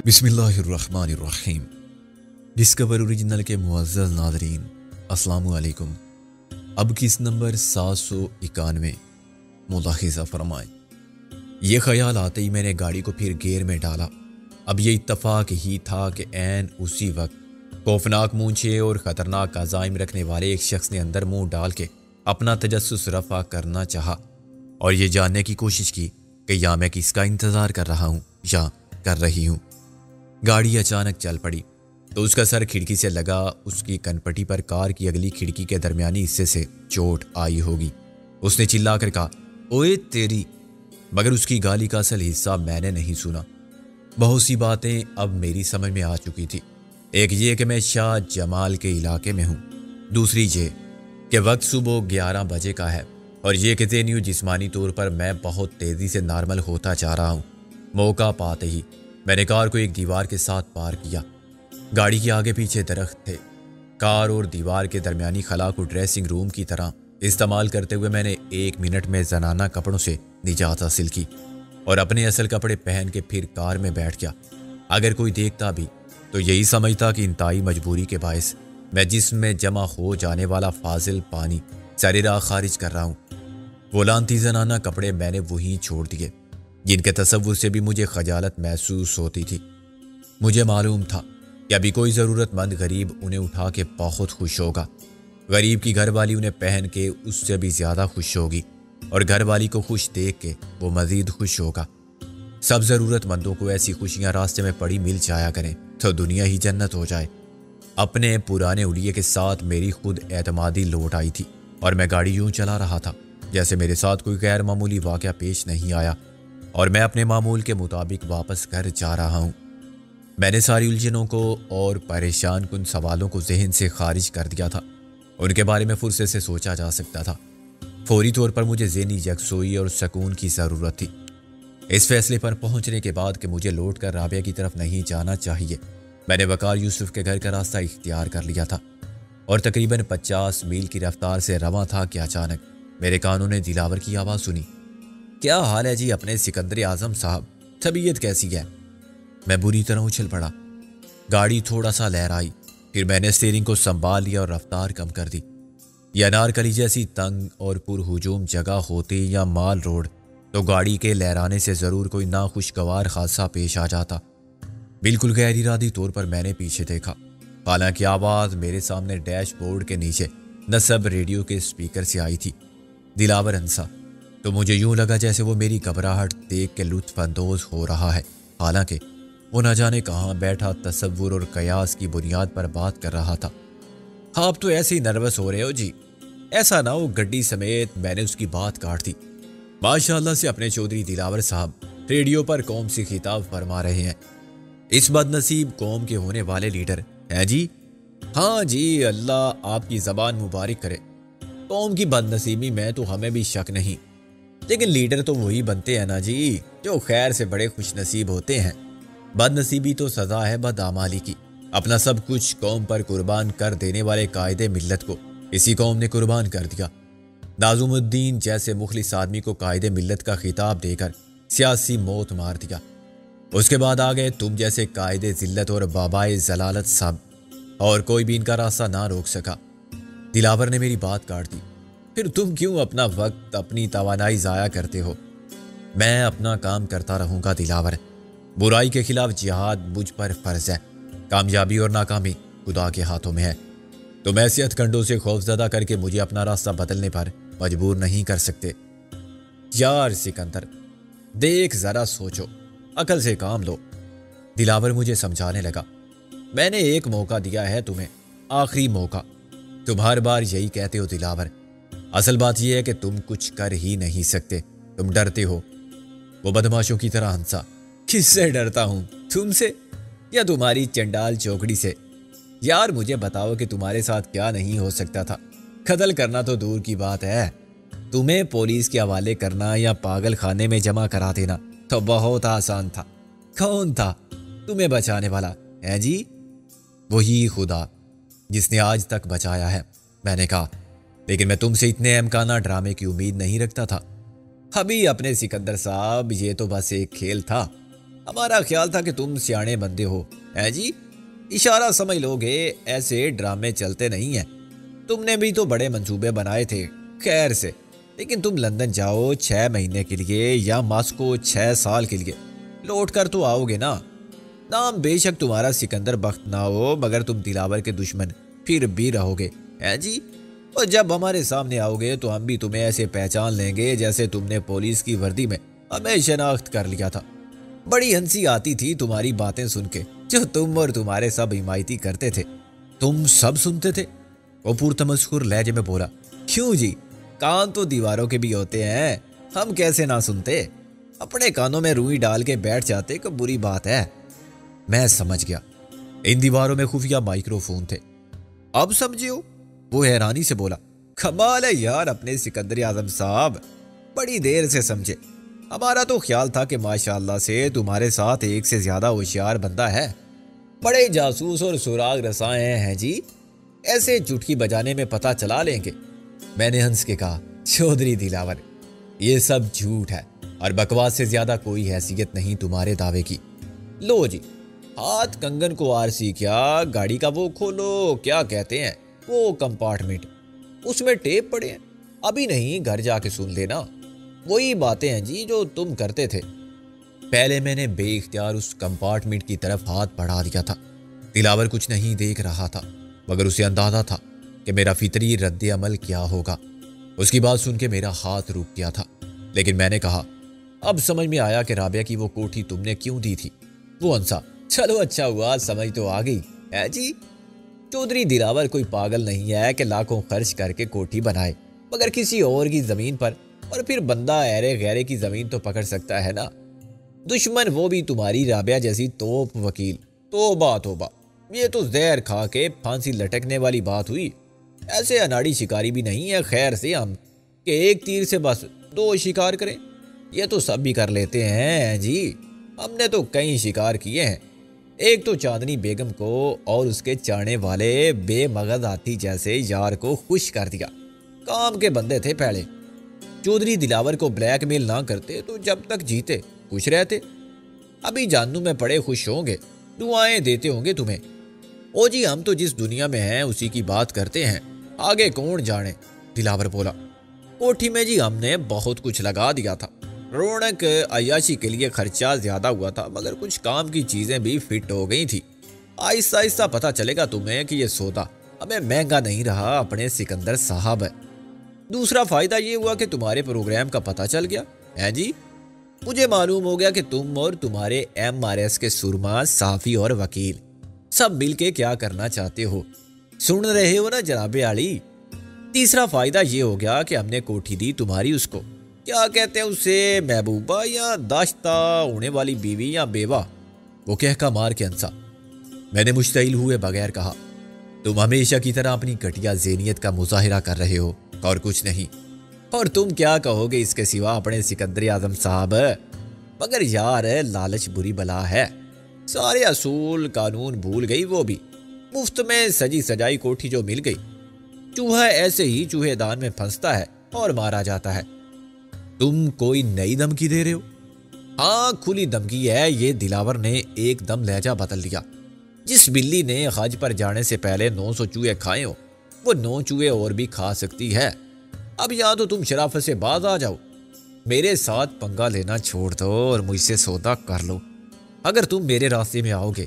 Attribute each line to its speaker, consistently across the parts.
Speaker 1: بسم اللہ الرحمن الرحیم۔ ڈسکور اوریجنل کے معزز ناظرین، السلام علیکم۔ اب کس نمبر 791 ملاحظہ فرمائیں۔ یہ خیال آتے ہی میں نے گاڑی کو پھر گیئر میں ڈالا۔ اب یہ اتفاق ہی تھا کہ عین اسی وقت خوفناک مونچھیں اور خطرناک عزائم رکھنے والے ایک شخص نے اندر منہ ڈال کے اپنا تجسس رفع کرنا چاہا اور یہ جاننے کی کوشش کی کہ یا میں کس کا انتظار کر رہا ہوں یا کر رہی ہوں۔ گاڑی اچانک چل پڑی تو اس کا سر کھڑکی سے لگا۔ اس کی کنپٹی پر کار کی اگلی کھڑکی کے درمیانی حصے سے چوٹ آئی ہوگی۔ اس نے چلا کر کہا، اوئے تیری، مگر اس کی گالی کا اصل حصہ میں نے نہیں سنا۔ بہت سی باتیں اب میری سمجھ میں آ چکی تھی۔ ایک یہ کہ میں شاہ جمال کے علاقے میں ہوں، دوسری یہ کہ وقت صبح 11 بجے کا ہے، اور یہ کہ ذہنی و جسمانی طور پر میں بہت تیزی سے نارمل ہوتا جا رہا ہوں۔ موقع پاتے ہی میں نے کار کو ایک دیوار کے ساتھ پار کیا۔ گاڑی کے آگے پیچھے درخت تھے۔ کار اور دیوار کے درمیانی خلا کو ڈریسنگ روم کی طرح استعمال کرتے ہوئے میں نے 1 منٹ میں زنانہ کپڑوں سے نجات حاصل کی اور اپنے اصل کپڑے پہن کے پھر کار میں بیٹھ گیا۔ اگر کوئی دیکھتا بھی تو یہی سمجھتا کہ انتہائی مجبوری کے باعث میں جسم میں جمع ہو جانے والا فاضل پانی سر راہ خارج کر رہا ہوں۔ وہ لانتی زنانہ کپڑے میں نے وہیں چھوڑ دیے جن کے تصور سے بھی مجھے خجالت محسوس ہوتی تھی۔ مجھے معلوم تھا کہ ابھی کوئی ضرورت مند غریب انہیں اٹھا کے بہت خوش ہوگا۔ غریب کی گھر والی انہیں پہن کے اس سے بھی زیادہ خوش ہوگی، اور گھر والی کو خوش دیکھ کے وہ مزید خوش ہوگا۔ سب ضرورت مندوں کو ایسی خوشیاں راستے میں پڑی مل جایا کریں تو دنیا ہی جنت ہو جائے۔ اپنے پرانے الیے کے ساتھ میری خود اعتمادی لوٹ آئی تھی، اور میں گاڑی یوں چلا رہا تھا جیسے میرے ساتھ کوئی غیر معمولی واقعہ پیش نہیں آیا، اور میں اپنے معمول کے مطابق واپس گھر جا رہا ہوں۔ میں نے ساری الجھنوں کو اور پریشان کن سوالوں کو ذہن سے خارج کر دیا تھا۔ ان کے بارے میں فرصت سے سوچا جا سکتا تھا۔ فوری طور پر مجھے ذہنی یکسوئی اور سکون کی ضرورت تھی۔ اس فیصلے پر پہنچنے کے بعد کہ مجھے لوٹ کر رابعہ کی طرف نہیں جانا چاہیے، میں نے وقار یوسف کے گھر کا راستہ اختیار کر لیا تھا اور تقریباً 50 میل کی رفتار سے رواں تھا کہ اچانک میرے کانوں نے دلاور کی آواز سنی۔ کیا حال ہے جی اپنے سکندر اعظم صاحب؟ طبیعت کیسی ہے؟ میں بری طرح اچھل پڑا۔ گاڑی تھوڑا سا لہرائی، پھر میں نے اسٹیئرنگ کو سنبھال لیا اور رفتار کم کر دی۔ یہ انارکلی جیسی تنگ اور پرہجوم جگہ ہوتی یا مال روڈ تو گاڑی کے لہرانے سے ضرور کوئی ناخوشگوار حادثہ پیش آ جاتا۔ بالکل غیر ارادی طور پر میں نے پیچھے دیکھا، حالانکہ آواز میرے سامنے ڈیش بورڈ کے نیچے نصب ریڈیو کے اسپیکر سے آئی تھی۔ دلاور ہنسا تو مجھے یوں لگا جیسے وہ میری گھبراہٹ دیکھ کے لطف اندوز ہو رہا ہے، حالانکہ وہ نہ جانے کہاں بیٹھا تصور اور قیاس کی بنیاد پر بات کر رہا تھا۔ آپ تو ایسے ہی نروس ہو رہے ہو جی، ایسا نہ ہو گڈی سمیت۔ میں نے اس کی بات کاٹ دی۔ ماشاءاللہ سے اپنے چودھری دلاور صاحب ریڈیو پر قوم سے خطاب فرما رہے ہیں۔ اس بد نصیب قوم کے ہونے والے لیڈر ہیں جی؟ ہاں جی، اللہ آپ کی زبان مبارک کرے۔ قوم کی بد نصیبی میں تو ہمیں بھی شک نہیں، لیکن لیڈر تو وہی بنتے ہیں نا جی جو خیر سے بڑے خوش نصیب ہوتے ہیں۔ بد نصیبی تو سزا ہے بدعمالی کی۔ اپنا سب کچھ قوم پر قربان کر دینے والے قائد ملت کو اسی قوم نے قربان کر دیا۔ ناظم الدین جیسے مخلص آدمی کو قائد ملت کا خطاب دے کر سیاسی موت مار دیا۔ اس کے بعد آ گئے تم جیسے قائد ذلت اور بابائے ضلالت صاحب، اور کوئی بھی ان کا راستہ نہ روک سکا۔ دلاور نے میری بات کاٹ دی۔ پھر تم کیوں اپنا وقت، اپنی توانائی ضائع کرتے ہو؟ میں اپنا کام کرتا رہوں گا دلاور۔ برائی کے خلاف جہاد مجھ پر فرض ہے۔ کامیابی اور ناکامی خدا کے ہاتھوں میں ہے۔ تم ایسے ہتھکنڈوں سے خوف زدہ کر کے مجھے اپنا راستہ بدلنے پر مجبور نہیں کر سکتے۔ یار سکندر، دیکھ ذرا سوچو، عقل سے کام لو۔ دلاور مجھے سمجھانے لگا۔ میں نے ایک موقع دیا ہے تمہیں، آخری موقع۔ تم ہر بار یہی کہتے ہو دلاور۔ اصل بات یہ ہے کہ تم کچھ کر ہی نہیں سکتے، تم ڈرتے ہو۔ وہ بدماشوں کی طرح ہنسا۔ کس سے ڈرتا ہوں؟ تم سے یا تمہاری چنڈال چوکڑی سے؟ یار مجھے بتاؤ کہ تمہارے ساتھ کیا نہیں ہو سکتا تھا۔ قتل کرنا تو دور کی بات ہے، تمہیں پولیس کے حوالے کرنا یا پاگل خانے میں جمع کرا دینا تو بہت آسان تھا۔ کون تھا تمہیں بچانے والا ہے جی؟ وہی خدا جس نے آج تک بچایا ہے، میں نے کہا۔ لیکن میں تم سے اتنے امکانہ ڈرامے کی امید نہیں رکھتا تھا۔ ابھی اپنے سکندر صاحب، یہ تو بس ایک کھیل تھا۔ ہمارا خیال تھا کہ تم سیانے بندے ہو، ہے جی، اشارہ سمجھ لو گے، ایسے ڈرامے چلتے نہیں ہیں۔ تم نے بھی تو بڑے منصوبے بنائے تھے، خیر سے، لیکن تم لندن جاؤ 6 مہینے کے لیے یا ماسکو 6 سال کے لیے، لوٹ کر تو آؤ گے نا۔ نام بے شک تمہارا سکندر بخت نہ ہو، مگر تم دلاور کے دشمن پھر بھی رہو گے، ہے جی، اور جب ہمارے سامنے آؤ گے تو ہم بھی تمہیں ایسے پہچان لیں گے جیسے تم نے پولیس کی وردی میں ہمیں شناخت کر لیا تھا۔ بڑی ہنسی آتی تھی تمہاری باتیں سن کے، جو تم اور تمہارے سب حمایتی کرتے تھے۔ تم سب سنتے تھے؟ وہ پرتمسخر لہجے میں بولا۔ کیوں جی، کان تو دیواروں کے بھی ہوتے ہیں، ہم کیسے نہ سنتے؟ اپنے کانوں میں روئی ڈال کے بیٹھ جاتے، کوئی بری بات ہے؟ میں سمجھ گیا، ان دیواروں میں خفیہ مائکرو فون تھے۔ اب سمجھے ہو؟ وہ حیرانی سے بولا۔ کمال ہے یار اپنے سکندر اعظم صاحب، بڑی دیر سے سمجھے۔ ہمارا تو خیال تھا کہ ماشاءاللہ سے تمہارے ساتھ ایک سے زیادہ ہوشیار بندہ ہے، بڑے جاسوس اور سراغ رساں ہیں جی، ایسے چٹکی بجانے میں پتہ چلا لیں گے۔ میں نے ہنس کے کہا، چودھری دلاور، یہ سب جھوٹ ہے اور بکواس سے زیادہ کوئی حیثیت نہیں تمہارے دعوے کی۔ لو جی، ہاتھ کنگن کو آرسی کیا، گاڑی کا وہ کھولو، کیا کہتے ہیں وہ کمپارٹمنٹ، اس میں ٹیپ پڑے ہیں، ابھی نہیں گھر جا کے سن لینا، وہی باتیں ہیں جی جو تم کرتے تھے۔ پہلے میں نے بے اختیار اس کمپارٹمنٹ کی طرف ہاتھ بڑھا دیا تھا۔ دلاور کچھ نہیں دیکھ رہا تھا، مگر اسے اندازہ تھا کہ میرا فطری رد عمل کیا ہوگا۔ اس کی بات سن کے میرا ہاتھ رک گیا تھا، لیکن میں نے کہا، اب سمجھ میں آیا کہ رابعہ کی وہ کوٹھی تم نے کیوں دی تھی۔ وہ ہنسا، چلو اچھا ہوا، سمجھ تو آ گئی ہے جی۔ چودھری دلاور کوئی پاگل نہیں ہے کہ لاکھوں خرچ کر کے کوٹھی بنائے مگر کسی اور کی زمین پر، اور پھر بندہ ایرے غیرے کی زمین تو پکڑ سکتا ہے نا۔ دشمن وہ بھی تمہاری رابعہ جیسی توپ وکیل، توبہ توبہ، یہ تو زہر کھا کے پھانسی لٹکنے والی بات ہوئی۔ ایسے اناڑی شکاری بھی نہیں ہے خیر سے ہم کہ ایک تیر سے بس 2 شکار کریں، یہ تو سب بھی کر لیتے ہیں جی، ہم نے تو کئی شکار کیے ہیں۔ ایک تو چاندنی بیگم کو اور اس کے چاڑنے والے بے مغز ہاتھی جیسے یار کو خوش کر دیا، کام کے بندے تھے پہلے۔ چودھری دلاور کو بلیک میل نہ کرتے تو جب تک جیتے خوش رہتے، ابھی جہنم میں پڑے خوش ہوں گے، دعائیں دیتے ہوں گے تمہیں۔ او جی، ہم تو جس دنیا میں ہیں اسی کی بات کرتے ہیں، آگے کون جانے، دلاور بولا۔ کوٹھی میں جی ہم نے بہت کچھ لگا دیا تھا، رونق عیاشی کے لیے خرچہ زیادہ ہوا تھا مگر کچھ کام کی چیزیں بھی فٹ ہو گئی تھی۔ آہستہ آہستہ پتہ چلے گا تمہیں کہ یہ سودا ہمیں مہنگا نہیں رہا اپنے سکندر صاحب۔ دوسرا فائدہ یہ ہوا کہ تمہارے پروگرام کا پتہ چل گیا ہے جی، مجھے معلوم ہو گیا کہ تم اور تمہارے MRS کے سرما صحافی اور وکیل سب مل کے کیا کرنا چاہتے ہو، سن رہے ہو نا جناب عالی۔ تیسرا فائدہ یہ ہو گیا کہ ہم نے کوٹھی دی تمہاری اس کو، کیا کہتے ہیں اسے، محبوبہ یا داشتہ ہونے والی بیوی یا بیوہ۔ وہ کہہ مار کے ہنسا۔ میں نے مشتعل ہوئے بغیر کہا، تم ہمیشہ کی طرح اپنی گھٹیا ذہنیت کا مظاہرہ کر رہے ہو اور کچھ نہیں، اور تم کیا کہو گے اس کے سوا اپنے سکندر اعظم صاحب، مگر یار لالچ بری بلا ہے، سارے اصول قانون بھول گئی، وہ بھی مفت میں سجی سجائی کوٹھی جو مل گئی، چوہا ایسے ہی چوہے دان میں پھنستا ہے اور مارا جاتا ہے۔ تم کوئی نئی دھمکی دے رہے ہو؟ ہاں، کھلی دھمکی ہے یہ، دلاور نے ایک دم لہجہ بدل لیا۔ جس بلی نے حج پر جانے سے پہلے 900 چوہے کھائے ہو، وہ 9 چوہے اور بھی کھا سکتی ہے۔ اب یا تو تم شرافت سے باز آ جاؤ، میرے ساتھ پنگا لینا چھوڑ دو اور مجھ سے سودا کر لو۔ اگر تم میرے راستے میں آؤ گے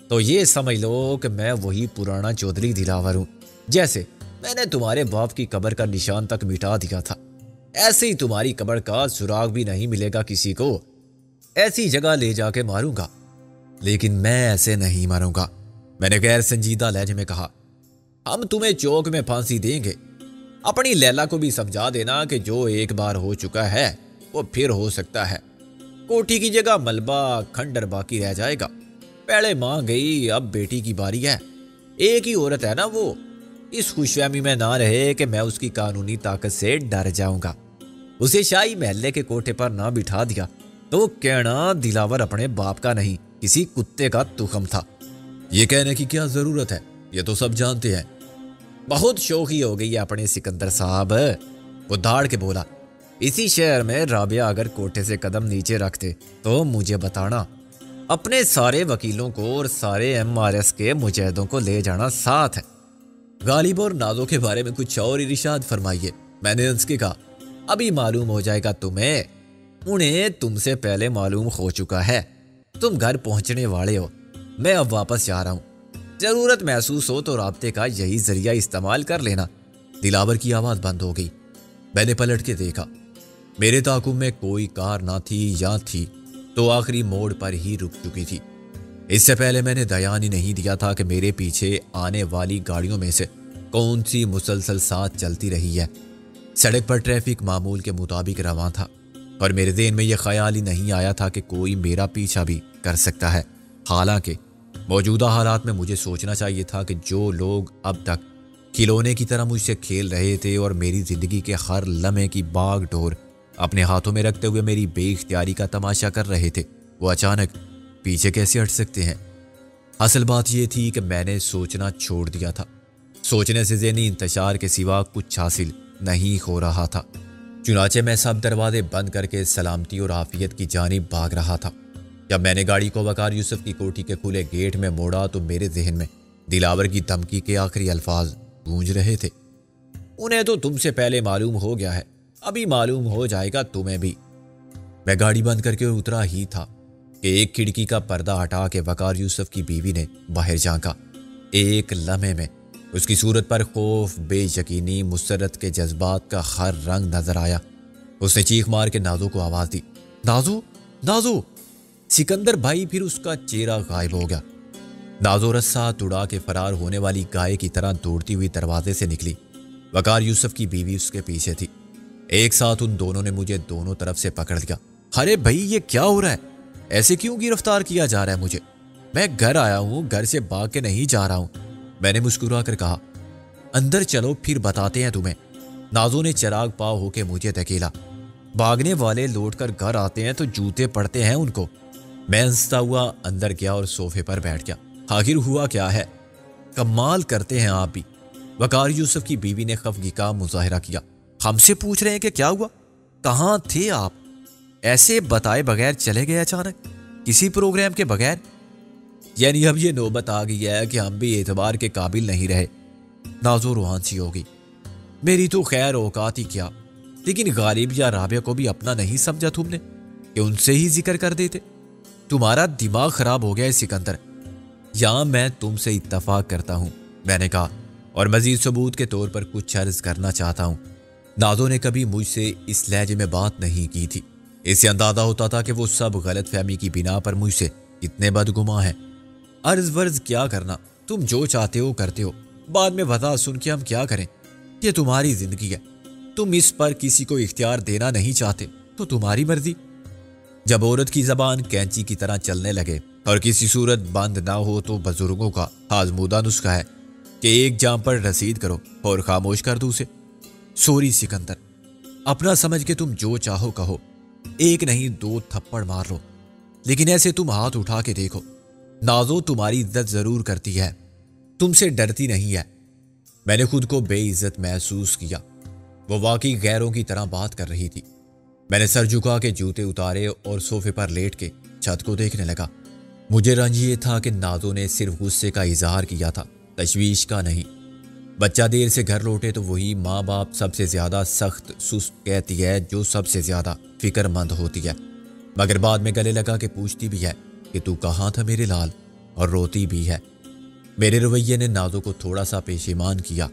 Speaker 1: تو یہ سمجھ لو کہ میں وہی پرانا چودھری دلاور ہوں، جیسے میں نے تمہارے باپ کی قبر کا نشان تک مٹا دیا تھا، ایسے ہی تمہاری قبر کا سراغ بھی نہیں ملے گا کسی کو، ایسی جگہ لے جا کے ماروں گا۔ لیکن میں ایسے نہیں ماروں گا، میں نے غیر سنجیدہ لہجے میں کہا۔ ہم تمہیں چوک میں پھانسی دیں گے، اپنی لیلا کو بھی سمجھا دینا کہ جو ایک بار ہو چکا ہے وہ پھر ہو سکتا ہے۔ کوٹھی کی جگہ ملبہ کھنڈر باقی رہ جائے گا، پہلے ماں گئی اب بیٹی کی باری ہے، ایک ہی عورت ہے نا وہ، اس خوش فہمی میں نہ رہے کہ میں اس کی قانونی طاقت سے ڈر جاؤں گا۔ اسے شاہی محلے کے کوٹھے پر نہ بٹھا دیا تو کہنا دلاور اپنے باپ کا نہیں کسی کتے کا تخم تھا۔ یہ کہنے کی کیا ضرورت ہے، یہ تو سب جانتے ہیں۔ بہت شوخی ہو گئی ہے اپنے سکندر صاحب، وہ دھاڑ کے بولا۔ اسی شہر میں رابعہ اگر کوٹھے سے قدم نیچے رکھتے تو مجھے بتانا، اپنے سارے وکیلوں کو اور سارے MRS کے مجاہدوں کو لے جانا ساتھ ہے۔ غالب اور نازو کے بارے میں کچھ اور ارشاد فرمائیے۔ میں نے ان سے کہا ابھی معلوم ہو جائے گا تمہیں، انہیں تم سے پہلے معلوم ہو چکا ہے۔ تم گھر پہنچنے والے ہو، میں اب واپس جا رہا ہوں، ضرورت محسوس ہو تو رابطے کا یہی ذریعہ استعمال کر لینا۔ دلاور کی آواز بند ہو گئی۔ میں نے پلٹ کے دیکھا، میرے تعاقب میں کوئی کار نہ تھی، یا تھی تو آخری موڑ پر ہی رک چکی تھی۔ اس سے پہلے میں نے دھیان ہی نہیں دیا تھا کہ میرے پیچھے آنے والی گاڑیوں میں سے کون سی مسلسل ساتھ چلتی رہی ہے۔ سڑک پر ٹریفک معمول کے مطابق رواں تھا، اور میرے ذہن میں یہ خیال ہی نہیں آیا تھا کہ کوئی میرا پیچھا بھی کر سکتا ہے۔ حالانکہ موجودہ حالات میں مجھے سوچنا چاہیے تھا کہ جو لوگ اب تک کھلونے کی طرح مجھ سے کھیل رہے تھے اور میری زندگی کے ہر لمحے کی باغ ڈور اپنے ہاتھوں میں رکھتے ہوئے میری بے اختیاری کا تماشا کر رہے تھے، وہ اچانک پیچھے کیسے ہٹ سکتے ہیں؟ اصل بات یہ تھی کہ میں نے سوچنا چھوڑ دیا تھا۔ سوچنے سے ذہنی انتشار کے سوا کچھ حاصل نہیں ہو رہا تھا۔ چنانچہ میں سب دروازے بند کر کے سلامتی اور عافیت کی جانب بھاگ رہا تھا۔ جب میں نے گاڑی کو وقار یوسف کی کوٹھی کے کھلے گیٹ میں موڑا تو میرے ذہن میں دلاور کی دھمکی کے آخری الفاظ گونج رہے تھے، انہیں تو تم سے پہلے معلوم ہو گیا ہے، ابھی معلوم ہو جائے گا تمہیں بھی۔ میں گاڑی بند کر کے اترا ہی تھا کہ ایک کھڑکی کا پردہ ہٹا کے وقار یوسف کی بیوی نے باہر جھانکا۔ ایک لمحے میں اس کی صورت پر خوف، بے یقینی، مسرت کے جذبات کا ہر رنگ نظر آیا۔ اس نے چیخ مار کے نازو کو آواز دی، نازو نازو! سکندر بھائی، پھر اس کا چہرہ غائب ہو گیا۔ نازو رسا اڑا کے فرار ہونے والی گائے کی طرح دوڑتی ہوئی دروازے سے نکلی۔ وقار یوسف کی بیوی اس کے پیچھے تھی۔ ایک ساتھ ان دونوں نے مجھے دونوں طرف سے پکڑ لیا۔ ارے بھائی، یہ کیا ہو رہا ہے؟ ایسے کیوں گرفتار کیا جا رہا ہے مجھے؟ میں گھر آیا ہوں، گھر سے بھاگ کے نہیں جا رہا ہوں، میں نے مسکرا کر کہا۔ اندر چلو، پھر بتاتے ہیں تمہیں۔ نازو نے چراغ پا ہو کے مجھے دھکیلا۔ بھاگنے والے لوٹ کر گھر آتے ہیں تو جوتے پڑتے ہیں ان کو۔ میں ہنستا ہوا اندر گیا اور صوفے پر بیٹھ گیا۔ آخر ہوا کیا ہے؟ کمال کرتے ہیں آپ بھی، وقار یوسف کی بیوی نے خفگی کا مظاہرہ کیا۔ ہم سے پوچھ رہے ہیں کہ کیا ہوا؟ کہاں تھے آپ؟ ایسے بتائے بغیر چلے گئے اچانک، کسی پروگرام کے بغیر؟ یعنی اب یہ نوبت آ گئی ہے کہ ہم بھی اعتبار کے قابل نہیں رہے؟ نازو روحان سی ہوگی۔ میری تو خیر اوقات ہی کیا، لیکن غالب یا رابعہ کو بھی اپنا نہیں سمجھا تم نے کہ ان سے ہی ذکر کر دیتے؟ تمہارا دماغ خراب ہو گیا ہے سکندر۔ یہاں میں تم سے اتفاق کرتا ہوں، میں نے کہا، اور مزید ثبوت کے طور پر کچھ عرض کرنا چاہتا ہوں۔ نازو نے کبھی مجھ سے اس لہجے میں بات نہیں کی تھی۔ اس سے اندازہ ہوتا تھا کہ وہ سب غلط فہمی کی بنا پر مجھ سے اتنے بدگماں ہیں۔ عرض ورز کیا کرنا، تم جو چاہتے ہو کرتے ہو، بعد میں وضاحت سن کے ہم کیا کریں؟ یہ تمہاری زندگی ہے، تم اس پر کسی کو اختیار دینا نہیں چاہتے تو تمہاری مرضی۔ جب عورت کی زبان کینچی کی طرح چلنے لگے اور کسی صورت بند نہ ہو تو بزرگوں کا آزمودہ نسخہ ہے کہ ایک جام پر رسید کرو اور خاموش کر دو اسے۔ سوری سکندر، اپنا سمجھ کے تم جو چاہو کہو، ایک نہیں دو تھپڑ مار لو، لیکن ایسے تم ہاتھ اٹھا کے دیکھو۔ نازو تمہاری عزت ضرور کرتی ہے، تم سے ڈرتی نہیں ہے۔ میں نے خود کو بے عزت محسوس کیا۔ وہ واقعی غیروں کی طرح بات کر رہی تھی۔ میں نے سر جھکا کے جوتے اتارے اور صوفے پر لیٹ کے چھت کو دیکھنے لگا۔ مجھے رنج یہ تھا کہ نازو نے صرف غصے کا اظہار کیا تھا، تشویش کا نہیں۔ بچہ دیر سے گھر لوٹے تو وہی ماں باپ سب سے زیادہ سخت سست کہتی ہے جو سب سے زیادہ فکر مند ہوتی ہے، مگر بعد میں گلے لگا کے پوچھتی بھی ہے کہ تو کہاں تھا میرے لال، اور روتی بھی ہے۔ میرے رویے نے نازو کو تھوڑا سا پشیمان کیا۔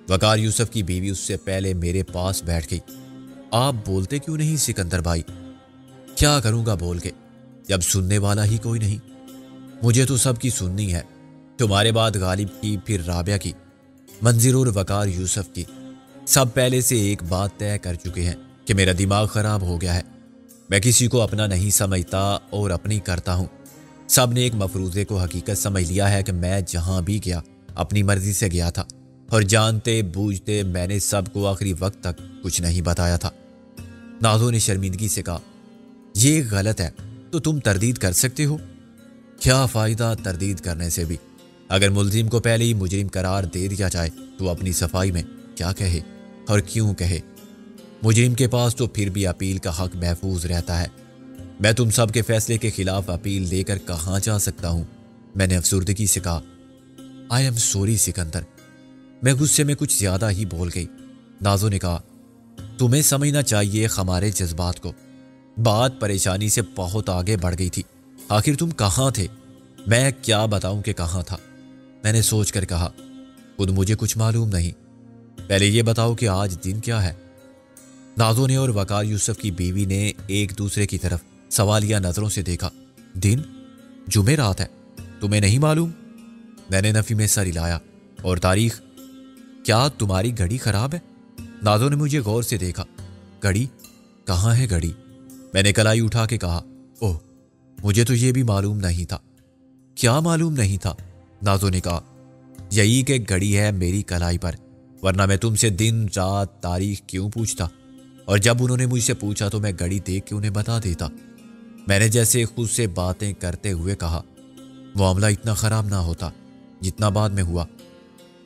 Speaker 1: وقار یوسف کی بیوی اس سے پہلے میرے پاس بیٹھ گئی۔ آپ بولتے کیوں نہیں سکندر بھائی؟ کیا کروں گا بول کے جب سننے والا ہی کوئی نہیں؟ مجھے تو سب کی سننی ہے، تمہارے بعد غالب کی، پھر رابعہ کی، منظر اور وقار یوسف کی۔ سب پہلے سے ایک بات طے کر چکے ہیں کہ میرا دماغ خراب ہو گیا ہے، میں کسی کو اپنا نہیں سمجھتا اور اپنی کرتا ہوں۔ سب نے ایک مفروضے کو حقیقت سمجھ لیا ہے کہ میں جہاں بھی گیا اپنی مرضی سے گیا تھا، اور جانتے بوجھتے میں نے سب کو آخری وقت تک کچھ نہیں بتایا تھا۔ نازو نے شرمندگی سے کہا، یہ غلط ہے تو تم تردید کر سکتے ہو۔ کیا فائدہ تردید کرنے سے بھی؟ اگر ملزم کو پہلے ہی مجرم قرار دے دیا جائے تو اپنی صفائی میں کیا کہے اور کیوں کہے؟ مجرم کے پاس تو پھر بھی اپیل کا حق محفوظ رہتا ہے۔ میں تم سب کے فیصلے کے خلاف اپیل لے کر کہاں جا سکتا ہوں؟ میں نے افسردگی سے کہا۔ آئی ایم سوری سکندر، میں غصے میں کچھ زیادہ ہی بول گئی۔ نازو نے کہا، تمہیں سمجھنا چاہیے ہمارے جذبات کو۔ بات پریشانی سے بہت آگے بڑھ گئی تھی۔ آخر تم کہاں تھے؟ میں کیا بتاؤں کہ کہاں تھا؟ میں نے سوچ کر کہا، خود مجھے کچھ معلوم نہیں۔ پہلے یہ بتاؤ کہ آج دن کیا ہے؟ نازو نے اور وقار یوسف کی بیوی نے ایک دوسرے کی طرف سوالیہ نظروں سے دیکھا۔ دن؟ جمعرات ہے، تمہیں نہیں معلوم؟ میں نے نفی میں سر ہلایا۔ اور تاریخ؟ کیا تمہاری گھڑی خراب ہے؟ نازو نے مجھے غور سے دیکھا۔ گھڑی؟ کہاں ہے گھڑی؟ میں نے کلائی اٹھا کے کہا، اوہ، مجھے تو یہ بھی معلوم نہیں تھا۔ کیا معلوم نہیں تھا؟ نازو نے کہا، یہی کہ گھڑی ہے میری کلائی پر، ورنہ میں تم سے دن رات تاریخ کیوں پوچھتا؟ اور جب انہوں نے مجھ سے پوچھا تو میں گھڑی دیکھ کے انہیں بتا دیتا۔ میں نے جیسے خود سے باتیں کرتے ہوئے کہا، معاملہ اتنا خراب نہ ہوتا جتنا بعد میں ہوا۔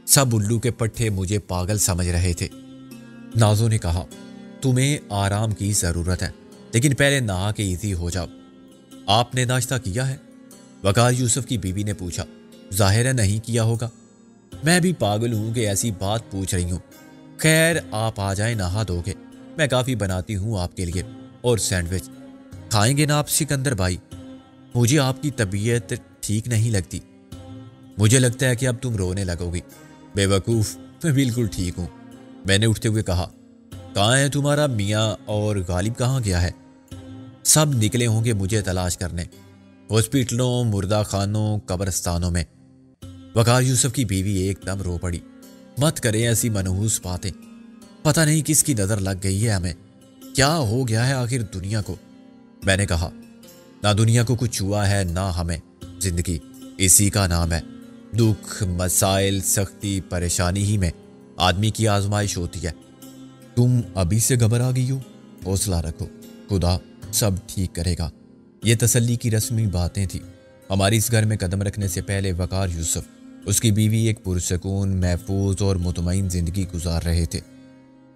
Speaker 1: سب الو کے پٹھے مجھے پاگل سمجھ رہے تھے۔ نازو نے کہا، تمہیں آرام کی ضرورت ہے، لیکن پہلے نہا کے ایزی ہو جاؤ۔ آپ نے ناشتہ کیا ہے؟ وقار یوسف کی بیوی نے پوچھا۔ ظاہر ہے نہیں کیا ہوگا۔ میں بھی پاگل ہوں کہ ایسی بات پوچھ رہی ہوں۔ خیر، آپ آ جائیں، نہا دو گے، میں کافی بناتی ہوں آپ کے لیے، اور سینڈوچ کھائیں گے نا آپ سکندر بھائی؟ مجھے آپ کی طبیعت ٹھیک نہیں لگتی۔ مجھے لگتا ہے کہ اب تم رونے لگو گی۔ بے وقوف، میں بالکل ٹھیک ہوں، میں نے اٹھتے ہوئے کہا۔ کہاں ہے تمہارا میاں اور غالب کہاں گیا ہے؟ سب نکلے ہوں گے مجھے تلاش کرنے، ہاسپٹلوں، مردہ خانوں، قبرستانوں میں۔ وقار یوسف کی بیوی ایک دم رو پڑی۔ مت کریں ایسی منحوس باتیں، پتہ نہیں کس کی نظر لگ گئی ہے ہمیں، کیا ہو گیا ہے آخر دنیا کو؟ میں نے کہا، نہ دنیا کو کچھ ہوا ہے نہ ہمیں، زندگی اسی کا نام ہے۔ دکھ، مسائل، سختی، پریشانی ہی میں آدمی کی آزمائش ہوتی ہے۔ تم ابھی سے گھبرا گئی ہو؟ حوصلہ رکھو، خدا سب ٹھیک کرے گا۔ یہ تسلی کی رسمی باتیں تھیں۔ ہماری اس گھر میں قدم رکھنے سے پہلے وقار یوسف، اس کی بیوی ایک پرسکون، محفوظ اور مطمئن زندگی گزار رہے تھے۔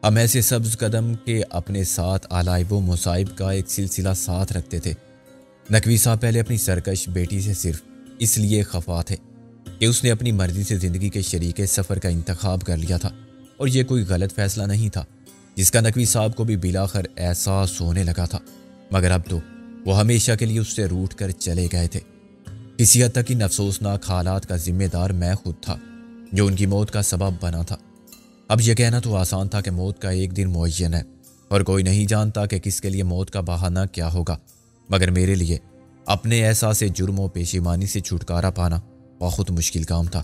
Speaker 1: ہم ایسے سبز قدم کے اپنے ساتھ علائب و مصائب کا ایک سلسلہ ساتھ رکھتے تھے۔ نقوی صاحب پہلے اپنی سرکش بیٹی سے صرف اس لیے خفا تھے کہ اس نے اپنی مرضی سے زندگی کے شریک سفر کا انتخاب کر لیا تھا، اور یہ کوئی غلط فیصلہ نہیں تھا، جس کا نقوی صاحب کو بھی بلاخر احساس ہونے لگا تھا۔ مگر اب تو وہ ہمیشہ کے لیے اس سے روٹ کر چلے گئے تھے۔ کسی حد تک ان افسوسناک حالات کا ذمہ دار میں خود تھا، جو ان کی موت کا سبب بنا تھا۔ اب یہ کہنا تو آسان تھا کہ موت کا ایک دن معین ہے، اور کوئی نہیں جانتا کہ کس کے لیے موت کا بہانہ کیا ہوگا، مگر میرے لیے اپنے احساس جرم و پیشیمانی سے چھٹکارا پانا بہت مشکل کام تھا۔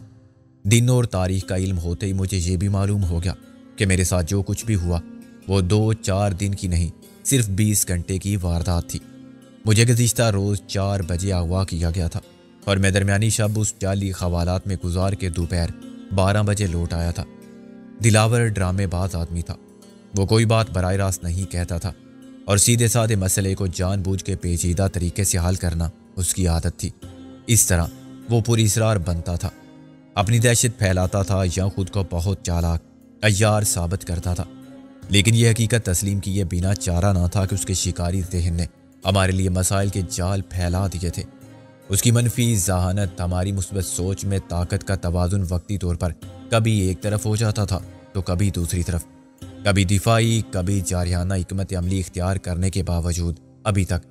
Speaker 1: دن اور تاریخ کا علم ہوتے ہی مجھے یہ بھی معلوم ہو گیا کہ میرے ساتھ جو کچھ بھی ہوا وہ 2-4 دن کی نہیں، صرف 20 گھنٹے کی واردات تھی۔ مجھے گزشتہ روز 4 بجے اغوا کیا گیا تھا، اور میں درمیانی شب اس جعلی خوالات میں گزار کے دوپہر 12 بجے لوٹ آیا تھا۔ دلاور ڈرامے باز آدمی تھا، وہ کوئی بات براہ راست نہیں کہتا تھا، اور سیدھے سادے مسئلے کو جان بوجھ کے پیچیدہ طریقے سے حل کرنا اس کی عادت تھی۔ اس طرح وہ پر اسرار بنتا تھا، اپنی دہشت پھیلاتا تھا یا خود کو بہت چالاک، عیار ثابت کرتا تھا، لیکن یہ حقیقت تسلیم کیے بنا چارہ نہ تھا کہ اس کے شکاری ذہن نے ہمارے لیے مسائل کے جال پھیلا دیے تھے۔ اس کی منفی ذہانت ہماری مثبت سوچ میں طاقت کا توازن وقتی طور پر کبھی ایک طرف ہو جاتا تھا تو کبھی دوسری طرف، کبھی دفاعی، کبھی جارحانہ حکمت عملی اختیار کرنے کے باوجود ابھی تک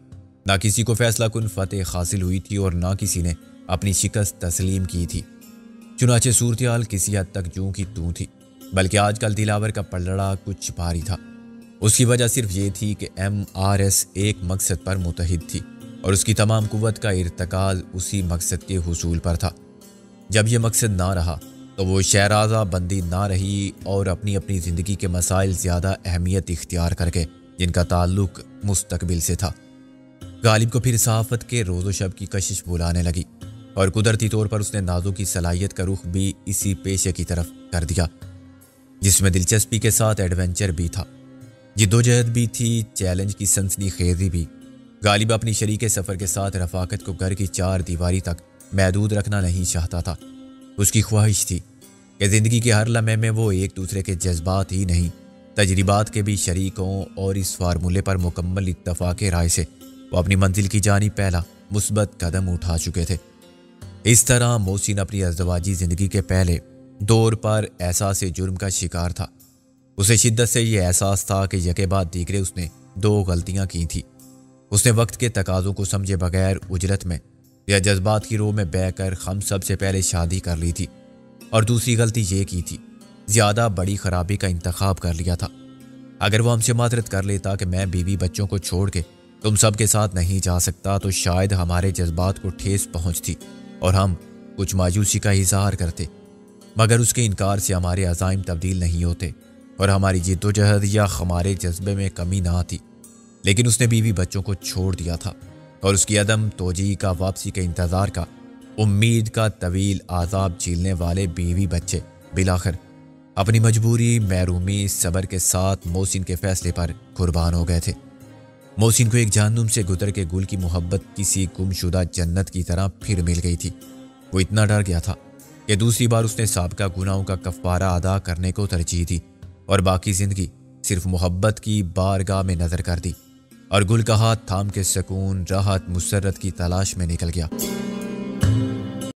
Speaker 1: نہ کسی کو فیصلہ کن فتح حاصل ہوئی تھی اور نہ کسی نے اپنی شکست تسلیم کی تھی۔ چنانچہ صورتحال کسی حد تک جوں کی توں تھی، بلکہ آج کل دلاور کا پلڑا کچھ بھاری تھا۔ اس کی وجہ صرف یہ تھی کہ MRS ایک مقصد پر متحد تھی، اور اس کی تمام قوت کا ارتکاز اسی مقصد کے حصول پر تھا۔ جب یہ مقصد نہ رہا تو وہ شہرازہ بندی نہ رہی، اور اپنی اپنی زندگی کے مسائل زیادہ اہمیت اختیار کر کے جن کا تعلق مستقبل سے تھا۔ غالب کو پھر صحافت کے روز و شب کی کشش بلانے لگی، اور قدرتی طور پر اس نے نازو کی صلاحیت کا رخ بھی اسی پیشے کی طرف کر دیا، جس میں دلچسپی کے ساتھ ایڈونچر بھی تھا، جدوجہد بھی تھی، چیلنج کی سنسنی خیزی بھی۔ غالب اپنی شریک سفر کے ساتھ رفاقت کو گھر کی 4 دیواری تک محدود رکھنا نہیں چاہتا تھا۔ اس کی خواہش تھی کہ زندگی کے ہر لمحے میں وہ ایک دوسرے کے جذبات ہی نہیں، تجربات کے بھی شریک ہوں، اور اس فارمولے پر مکمل اتفاق رائے سے وہ اپنی منزل کی جانب پہلا مثبت قدم اٹھا چکے تھے۔ اس طرح محسن اپنی ازدواجی زندگی کے پہلے دور پر احساس جرم کا شکار تھا۔ اسے شدت سے یہ احساس تھا کہ یکے بعد دیگرے اس نے 2 غلطیاں کی تھیں۔ اس نے وقت کے تقاضوں کو سمجھے بغیر اجرت میں یا جذبات کی رو میں بہہ کر ہم سب سے پہلے شادی کر لی تھی، اور دوسری غلطی یہ کی تھی، زیادہ بڑی خرابی کا انتخاب کر لیا تھا۔ اگر وہ ہم سے معذرت کر لیتا کہ میں بیوی بچوں کو چھوڑ کے تم سب کے ساتھ نہیں جا سکتا، تو شاید ہمارے جذبات کو ٹھیس پہنچتی اور ہم کچھ مایوسی کا اظہار کرتے، مگر اس کے انکار سے ہمارے عزائم تبدیل نہیں ہوتے اور ہماری جد و جہد یا ہمارے جذبے میں کمی نہ آتی۔ لیکن اس نے بیوی بچوں کو چھوڑ دیا تھا، اور اس کی عدم توجیہ کا، واپسی کے انتظار کا، امید کا طویل عذاب جھیلنے والے بیوی بچے بالآخر اپنی مجبوری، محرومی، صبر کے ساتھ محسن کے فیصلے پر قربان ہو گئے تھے۔ محسن کو ایک جہنم سے گزر کے گل کی محبت کسی گمشدہ جنت کی طرح پھر مل گئی تھی۔ وہ اتنا ڈر گیا تھا کہ دوسری بار اس نے سابقہ گناہوں کا کفارہ ادا کرنے کو ترجیح دی اور باقی زندگی صرف محبت کی بارگاہ میں نظر کر دی، اور گل کا ہاتھ تھام کے سکون، راحت، مسرت کی تلاش میں نکل گیا۔